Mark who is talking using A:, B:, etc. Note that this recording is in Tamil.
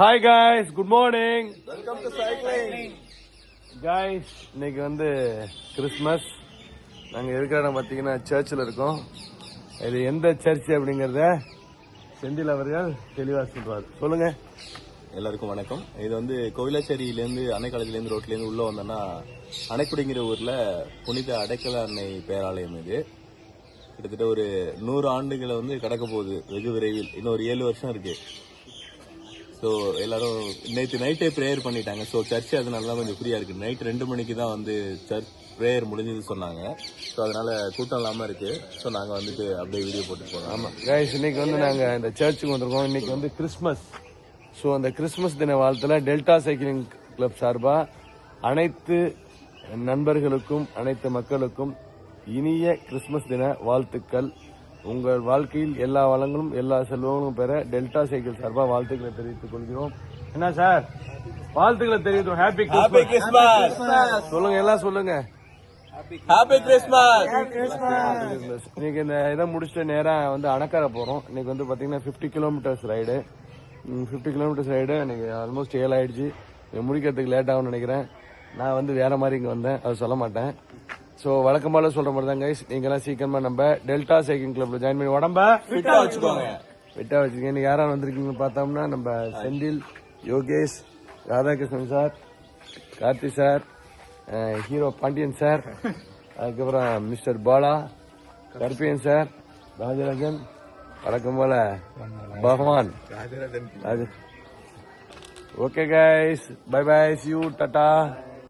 A: Hi guys, good morning.
B: Welcome to cycling.
A: Guys, இன்னைக்கு வந்து கிறிஸ்மஸ். நாங்கள் இருக்கிற இடம் பார்த்தீங்கன்னா சர்ச்சில் இருக்கோம். இது எந்த சர்ச் அப்படிங்கிறத செந்தில் அவர்கள் தெளிவாக சொல்றாரு. சொல்லுங்க.
B: எல்லாருக்கும் வணக்கம். இது வந்து கோவிலாச்சேரியிலேருந்து அன்னைக்காலத்திலேருந்து ரோட்லேருந்து உள்ள வந்தோன்னா அணைக்குடிங்கிற ஊரில் புனித அடைக்கல அன்னை பேராலயம். இது கிட்டத்தட்ட ஒரு 100 ஆண்டுகளை வந்து கடக்க போகுது வெகு விரைவில். இன்னும் ஒரு 7 வருஷம் இருக்கு. ஸோ எல்லாரும் நேற்று நைட்டே ப்ரேயர் பண்ணிட்டாங்க. ஸோ சர்ச் அதனால தான் கொஞ்சம் ஃப்ரீயாக இருக்குது. நைட் 2 மணிக்கு தான் வந்து சர்ச் ப்ரேயர் முடிஞ்சது சொன்னாங்க. ஸோ அதனால கூட்டம் இல்லாமல் இருக்கு. ஸோ நாங்கள் வந்துட்டு அப்படியே வீடியோ போட்டு போகிறோம்.
A: ஆமாம் கைஸ், இன்னைக்கு வந்து நாங்கள் இந்த சர்ச்சுக்கு வந்திருக்கோம். இன்னைக்கு வந்து கிறிஸ்மஸ். ஸோ அந்த கிறிஸ்மஸ் தின வாழ்த்துல டெல்டா சைக்கிளிங் கிளப் சார்பாக அனைத்து நண்பர்களுக்கும் அனைத்து மக்களுக்கும் இனிய கிறிஸ்மஸ் தின வாழ்த்துக்கள். உங்கள் வாழ்க்கையில் எல்லா வளங்களும் எல்லா செல்வங்களும் பெற டெல்டா சைக்கிள் சார்பாக வாழ்த்துக்களை தெரிவித்துக் கொள்கிறோம். என்ன சார், வாழ்த்துக்களை தெரிவித்தோம். ஹாப்பி கிறிஸ்மஸ் சொல்லுங்க, எல்லாம் சொல்லுங்க.
B: Happy Christmas.
A: இன்னைக்கு இந்த இதை முடிச்சுட்டு நேராக வந்து அணக்கரை போகிறோம். இன்னைக்கு வந்து பார்த்தீங்கன்னா 50 கிலோமீட்டர்ஸ் ரைடு. 50 கிலோமீட்டர்ஸ் ரைடு இன்னைக்கு ஆல்மோஸ்ட் 7 ஆயிடுச்சு. முடிக்கிறதுக்கு லேட் ஆகும்னு நினைக்கிறேன். நான் வந்து வேற மாதிரி இங்கே வந்தேன், அது சொல்ல மாட்டேன். ஸோ வழக்கமாக சொல்ற மாதிரி தான் கைஸ், நீங்கெல்லாம் சீக்கிரமா நம்ம டெல்டா சைக்கிள் கிளப்ல ஜாயின் பண்ணி உடம்ப
B: ஃபிட்டா வச்சுக்கோங்க.
A: இன்னைக்கு யாரும் வந்திருக்கீங்கன்னு பார்த்தோம்னா நம்ம Senthil, Yogesh, Radhakrishnan sir, Karthi sir, hero Pandian sir, அதுக்கப்புறம் மிஸ்டர் பாலா, கருப்பியன் சார், ராஜராஜன், வழக்கம் போல Bhagavan. Okay guys, bye bye, see you, Tata.